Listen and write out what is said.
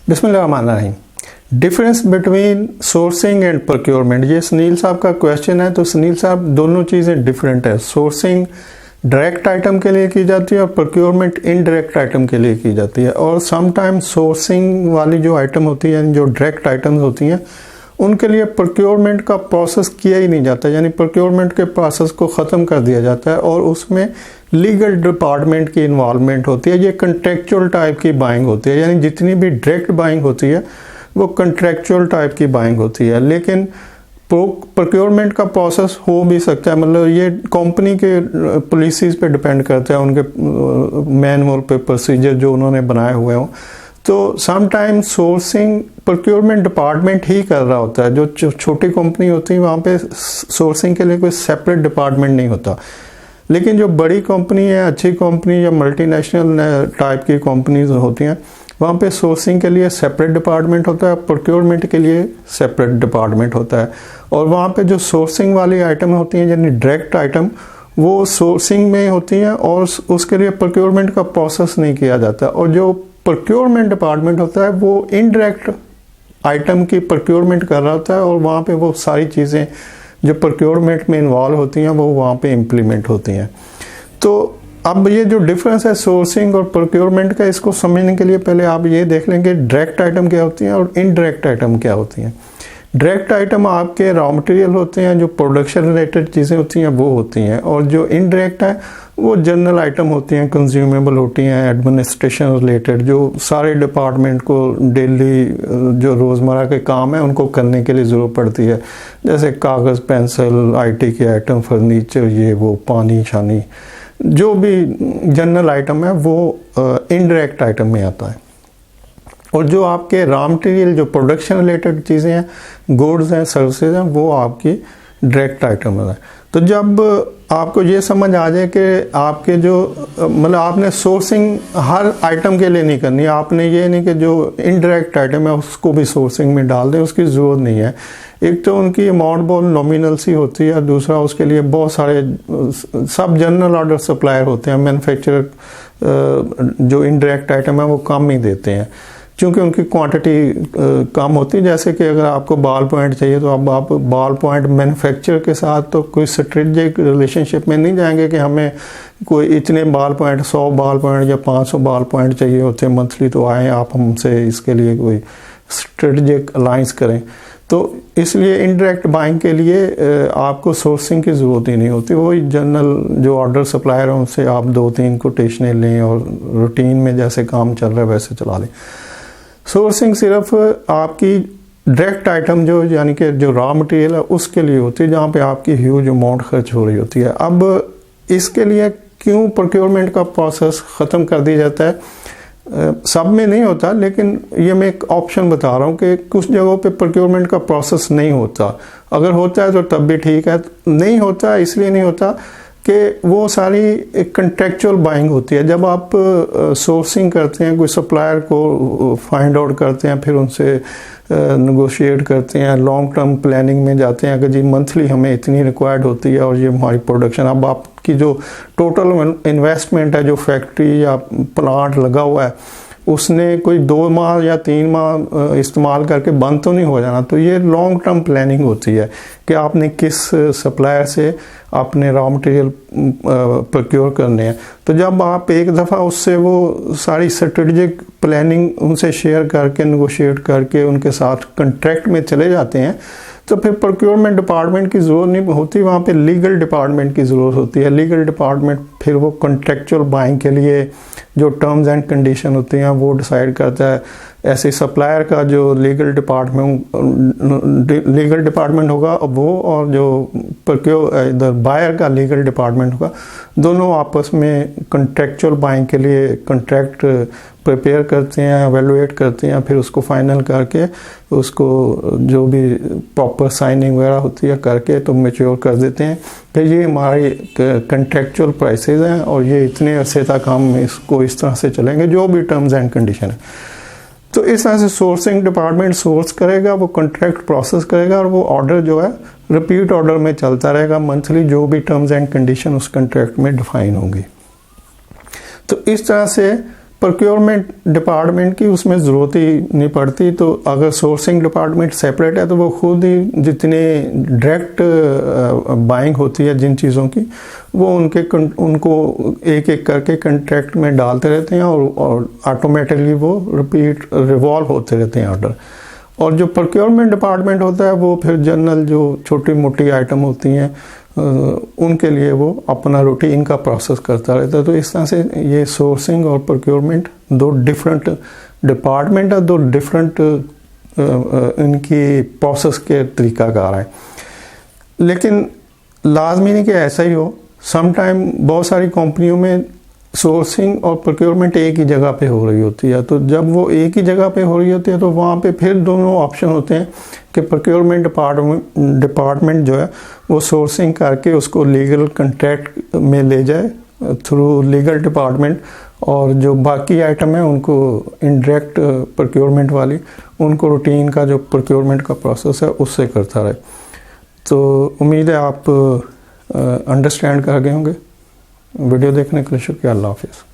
बिस्मिल्लाहिर्रहमानिर्रहीम। Difference between sourcing and procurement, ये सुनील साहब का क्वेश्चन है। तो सुनील साहब, दोनों चीज़ें डिफरेंट है। सोर्सिंग डायरेक्ट आइटम के लिए की जाती है और प्रोक्योरमेंट इनडायरेक्ट आइटम के लिए की जाती है। और समटाइम्स सोर्सिंग वाली जो आइटम होती है, जो डायरेक्ट आइटम्स होती हैं, उनके लिए प्रोक्योरमेंट का प्रोसेस किया ही नहीं जाता, यानी प्रोक्योरमेंट के प्रोसेस को ख़त्म कर दिया जाता है और उसमें लीगल डिपार्टमेंट की इन्वॉल्वमेंट होती है। ये कंट्रेक्चुअल टाइप की बाइंग होती है, यानी जितनी भी डायरेक्ट बाइंग होती है वो कंट्रेक्चुअल टाइप की बाइंग होती है। लेकिन प्रोक्योरमेंट का प्रोसेस हो भी सकता है, मतलब ये कंपनी के पॉलिसीज़ पे डिपेंड करता है, उनके मैनुअल पे प्रोसीजर जो उन्होंने बनाए हुए हों। तो समटाइम्स सोर्सिंग प्रोक्योरमेंट डिपार्टमेंट ही कर रहा होता है। जो छोटी कंपनी होती है वहाँ पे सोर्सिंग के लिए कोई सेपरेट डिपार्टमेंट नहीं होता। लेकिन जो बड़ी कंपनी है, अच्छी कंपनी या मल्टीनेशनल टाइप की कंपनीज होती हैं, वहाँ पे सोर्सिंग के लिए सेपरेट डिपार्टमेंट होता है, प्रोक्योरमेंट के लिए सेपरेट डिपार्टमेंट होता है। और वहाँ पे जो सोर्सिंग वाली आइटम होती हैं, यानी डायरेक्ट आइटम, वो सोर्सिंग में होती हैं और उसके लिए प्रोक्योरमेंट का प्रोसेस नहीं किया जाता। और जो प्रोक्योरमेंट डिपार्टमेंट होता है वो इनडायरेक्ट आइटम की प्रोक्योरमेंट कर रहा होता है और वहाँ पे वो सारी चीज़ें जो प्रोक्योरमेंट में इन्वॉल्व होती हैं वो वहाँ पे इम्प्लीमेंट होती हैं। तो अब ये जो डिफरेंस है सोर्सिंग और प्रोक्योरमेंट का, इसको समझने के लिए पहले आप ये देख लेंगे डायरेक्ट आइटम क्या होती हैं और इनडायरेक्ट आइटम क्या होती हैं। डायरेक्ट आइटम आपके रॉ मटेरियल होते हैं, जो प्रोडक्शन रिलेटेड चीज़ें होती हैं वो होती हैं। और जो इनडायरेक्ट है वो जनरल आइटम होती हैं, कंज्यूमेबल होती हैं, एडमिनिस्ट्रेशन रिलेटेड, जो सारे डिपार्टमेंट को डेली जो रोज़मर्रा के काम है उनको करने के लिए ज़रूरत पड़ती है, जैसे कागज़, पेंसिल, आईटी के आइटम, फर्नीचर, ये वो, पानी छानी, जो भी जनरल आइटम है वो इनडायरेक्ट आइटम में आता है। और जो आपके रॉ मटेरियल, जो प्रोडक्शन रिलेटेड चीज़ें हैं, गुड्स हैं, सर्विसेज हैं, वो आपकी डायरेक्ट आइटम है। तो जब आपको ये समझ आ जाए कि आपके जो मतलब आपने सोर्सिंग हर आइटम के लिए नहीं करनी, आपने ये नहीं कि जो इनडायरेक्ट आइटम है उसको भी सोर्सिंग में डाल दें, उसकी ज़रूरत नहीं है। एक तो उनकी अमाउंट बहुत नॉमिनल सी होती है, दूसरा उसके लिए बहुत सारे सब जनरल ऑर्डर सप्लायर होते हैं। मैन्युफैक्चरर जो इनडायरेक्ट आइटम है वो कम ही देते हैं क्योंकि उनकी क्वांटिटी कम होती है। जैसे कि अगर आपको बॉल पॉइंट चाहिए तो अब आप बॉल पॉइंट मैन्युफैक्चरर के साथ तो कोई स्ट्रेटजिक रिलेशनशिप में नहीं जाएंगे कि हमें कोई इतने बॉल पॉइंट, 100 बॉल पॉइंट या 500 बॉल पॉइंट चाहिए होते हैं मंथली, तो आए आप हमसे इसके लिए कोई स्ट्रेटजिक अलाइंस करें। तो इसलिए इनडायरेक्ट बाइंग के लिए आपको सोर्सिंग की ज़रूरत ही नहीं होती। वही जनरल जो ऑर्डर सप्लायर हैं उनसे आप 2-3 कोटेशनें लें और रूटीन में जैसे काम चल रहा है वैसे चला लें। सोर्सिंग सिर्फ आपकी डायरेक्ट आइटम जो यानी कि जो रॉ मटेरियल है उसके लिए होती है, जहाँ पे आपकी ह्यूज अमाउंट खर्च हो रही होती है। अब इसके लिए क्यों प्रोक्योरमेंट का प्रोसेस ख़त्म कर दिया जाता है? सब में नहीं होता, लेकिन ये मैं एक ऑप्शन बता रहा हूँ कि कुछ जगहों पे प्रोक्योरमेंट का प्रोसेस नहीं होता। अगर होता है तो तब भी ठीक है, नहीं होता इसलिए नहीं होता कि वो सारी एक कंट्रेक्चुअल बाइंग होती है। जब आप सोर्सिंग करते हैं, कोई सप्लायर को फाइंड आउट करते हैं, फिर उनसे नेगोशिएट करते हैं, लॉन्ग टर्म प्लानिंग में जाते हैं कि जी मंथली हमें इतनी रिक्वायर्ड होती है और ये हमारी प्रोडक्शन। अब आपकी जो टोटल इन्वेस्टमेंट है, जो फैक्ट्री या प्लांट लगा हुआ है, उसने कोई 2 माह या 3 माह इस्तेमाल करके बंद तो नहीं हो जाना। तो ये लॉन्ग टर्म प्लानिंग होती है कि आपने किस सप्लायर से अपने रॉ मटेरियल प्रोक्योर करने हैं। तो जब आप एक दफ़ा उससे वो सारी स्ट्रेटजिक प्लानिंग उनसे शेयर करके, नेगोशिएट करके उनके साथ कॉन्ट्रैक्ट में चले जाते हैं, तो फिर प्रोक्योरमेंट डिपार्टमेंट की ज़रूरत नहीं होती, वहाँ पे लीगल डिपार्टमेंट की ज़रूरत होती है। लीगल डिपार्टमेंट फिर वो कॉन्ट्रेक्चुअल बाइंग के लिए जो टर्म्स एंड कंडीशन होती हैं वो डिसाइड करता है। ऐसे सप्लायर का जो लीगल डिपार्टमेंट होगा वो, और जो इधर बायर का लीगल डिपार्टमेंट होगा, दोनों आपस में कॉन्ट्रेक्चुअल बाइंग के लिए कॉन्ट्रैक्ट प्रिपेयर करते हैं, एवेलुएट करते हैं, फिर उसको फाइनल करके उसको जो भी प्रॉपर साइनिंग वगैरह होती है करके तो मैच्योर कर देते हैं कि ये हमारी कॉन्ट्रेक्चुअल प्राइसेस हैं और ये इतने अरसे तक हम इसको इस तरह से चलेंगे, जो भी टर्म्स एंड कंडीशन है। तो इस तरह से सोर्सिंग डिपार्टमेंट सोर्स करेगा, वो कॉन्ट्रैक्ट प्रोसेस करेगा और वो ऑर्डर जो है रिपीट ऑर्डर में चलता रहेगा मंथली, जो भी टर्म्स एंड कंडीशन उस कॉन्ट्रैक्ट में डिफाइन होंगी। तो इस तरह से प्रोक्योरमेंट डिपार्टमेंट की उसमें ज़रूरत ही नहीं पड़ती। तो अगर सोर्सिंग डिपार्टमेंट सेपरेट है तो वो खुद ही जितने डायरेक्ट बाइंग होती है जिन चीज़ों की, वो उनको एक एक करके कंट्रैक्ट में डालते रहते हैं और ऑटोमेटिकली वो रिवॉल्व होते रहते हैं ऑर्डर। और जो प्रोक्योरमेंट डिपार्टमेंट होता है वो फिर जनरल जो छोटी मोटी आइटम होती हैं उनके लिए वो अपना रूटीन का प्रोसेस करता रहता है। तो इस तरह से ये सोर्सिंग और प्रोक्योरमेंट दो डिफरेंट डिपार्टमेंट है, दो डिफरेंट इनकी प्रोसेस के तरीकाकार हैं। लेकिन लाजमी नहीं कि ऐसा ही हो, सम टाइम बहुत सारी कंपनियों में सोर्सिंग और प्रोक्योरमेंट एक ही जगह पे हो रही होती है। तो जब वो एक ही जगह पे हो रही होती है तो वहाँ पे फिर दोनों ऑप्शन होते हैं कि प्रोक्योरमेंट डिपार्टमेंट जो है वो सोर्सिंग करके उसको लीगल कंट्रैक्ट में ले जाए थ्रू लीगल डिपार्टमेंट, और जो बाकी आइटम है उनको इनडायरेक्ट प्रोक्योरमेंट वाली उनको रूटीन का जो प्रोक्योरमेंट का प्रोसेस है उससे करता रहे। तो उम्मीद है आप अंडरस्टैंड कर गए होंगे। वीडियो देखने के लिए शुक्रिया। अल्लाह हाफिज़।